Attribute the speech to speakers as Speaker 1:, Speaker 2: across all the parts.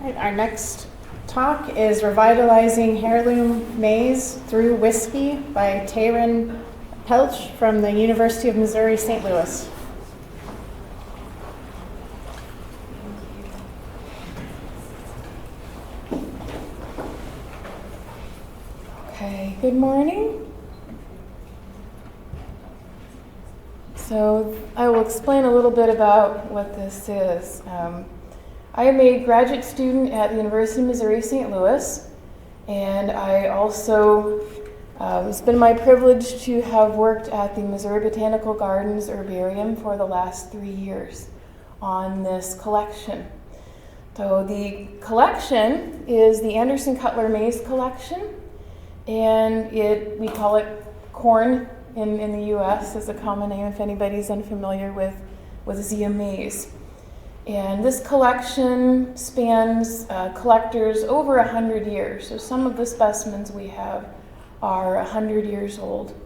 Speaker 1: Right, our next talk is Revitalizing Heirloom Maize through Whisky by Taryn Pelch from the University of Missouri, St. Louis. Okay, good morning. So I will explain a little bit about what this is. I am a graduate student at the University of Missouri, St. Louis, and I also, it's been my privilege to have worked at the Missouri Botanical Gardens Herbarium for the last 3 years on this collection. So the collection is the Anderson Cutler Maize collection, and we call it corn in the U.S. is a common name if anybody's unfamiliar with Zea maize. And this collection spans collectors over 100 years. So some of the specimens we have are 100 years old.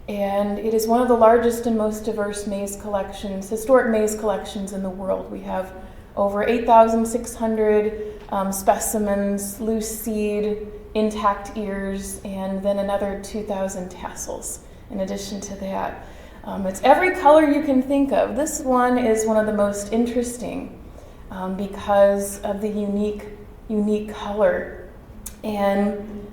Speaker 1: And it is one of the largest and most diverse maize collections, historic maize collections in the world. We have over 8,600 specimens, loose seed, intact ears, and then another 2,000 tassels in addition to that. It's every color you can think of. This one is one of the most interesting because of the unique color. And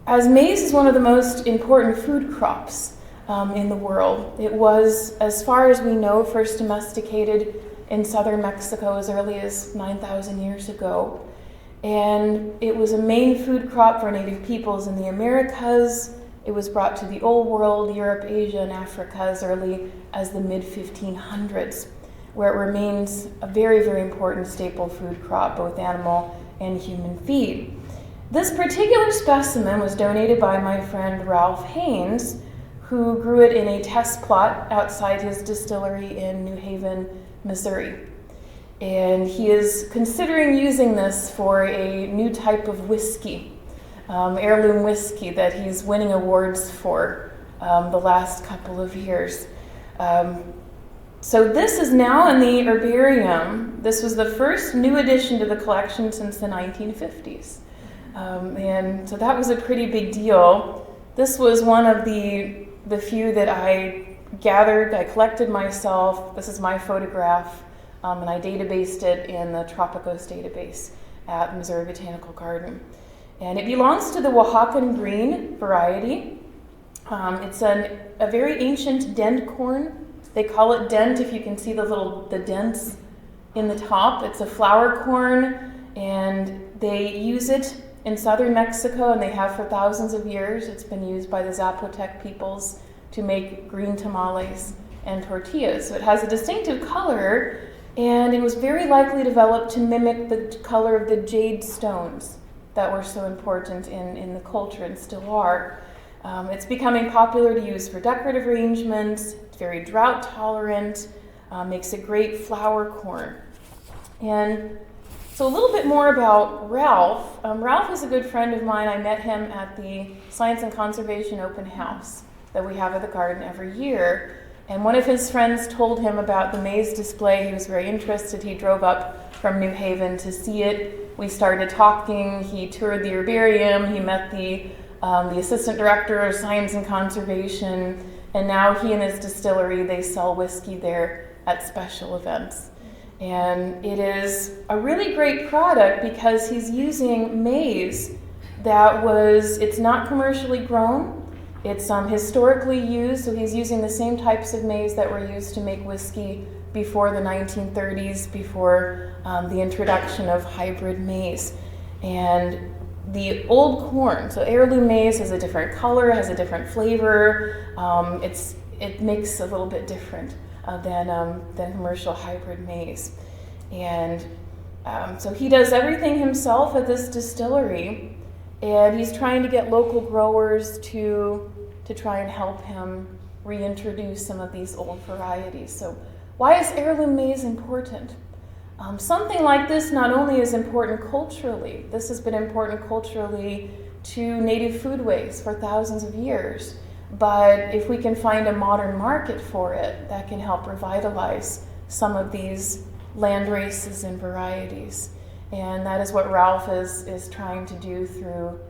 Speaker 1: as maize is one of the most important food crops in the world, it was, as far as we know, first domesticated in southern Mexico as early as 9,000 years ago. And it was a main food crop for native peoples in the Americas. It was brought to the Old World, Europe, Asia, and Africa as early as the mid-1500s, where it remains a very, very important staple food crop, both animal and human feed. This particular specimen was donated by my friend Ralph Haynes, who grew it in a test plot outside his distillery in New Haven, Missouri. And he is considering using this for a new type of whiskey. Heirloom whiskey that he's winning awards for the last couple of years. So this is now in the herbarium. This was the first new addition to the collection since the 1950s. And so that was a pretty big deal. This was one of the few that I gathered, I collected myself. This is my photograph, and I databased it in the Tropicos database at Missouri Botanical Garden. And it belongs to the Oaxacan green variety. It's a very ancient dent corn. They call it dent if you can see the dents in the top. It's a flour corn, and they use it in southern Mexico, and they have for thousands of years. It's been used by the Zapotec peoples to make green tamales and tortillas. So it has a distinctive color, and it was very likely developed to mimic the color of the jade stones that were so important in the culture and still are. It's becoming popular to use for decorative arrangements. It's very drought tolerant, makes a great flour corn. And so a little bit more about Ralph. Ralph is a good friend of mine. I met him at the Science and Conservation Open House that we have at the garden every year. And one of his friends told him about the maize display. He was very interested. He drove up from New Haven to see it. We started talking. He toured the herbarium. He met the assistant director of science and conservation, and now he and his distillery, they sell whiskey there at special events. And it is a really great product because he's using maize it's not commercially grown. It's historically used, so he's using the same types of maize that were used to make whiskey before the 1930s, before the introduction of hybrid maize. And the old corn, so heirloom maize has a different color, has a different flavor. It makes a little bit different than commercial hybrid maize. And so he does everything himself at this distillery, and he's trying to get local growers to try and help him reintroduce some of these old varieties. So why is heirloom maize important? Something like this not only is important culturally, this has been important culturally to native foodways for thousands of years, but if we can find a modern market for it, that can help revitalize some of these land races and varieties. And that is what Ralph is trying to do through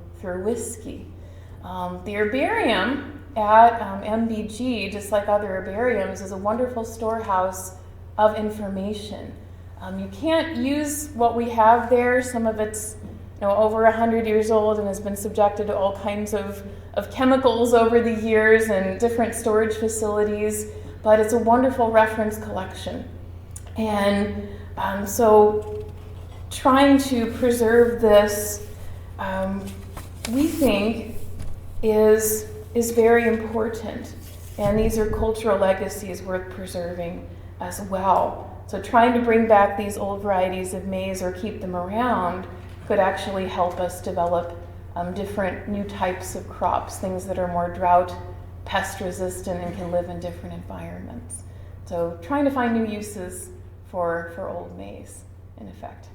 Speaker 1: Whisky. The herbarium at MBG, just like other herbariums, is a wonderful storehouse of information. You can't use what we have there. Some of it's over 100 years old and has been subjected to all kinds of chemicals over the years and different storage facilities, but it's a wonderful reference collection. And so trying to preserve this, we think, is very important. And these are cultural legacies worth preserving as well. So trying to bring back these old varieties of maize or keep them around could actually help us develop different new types of crops, things that are more drought, pest resistant, and can live in different environments. So trying to find new uses for old maize, in effect.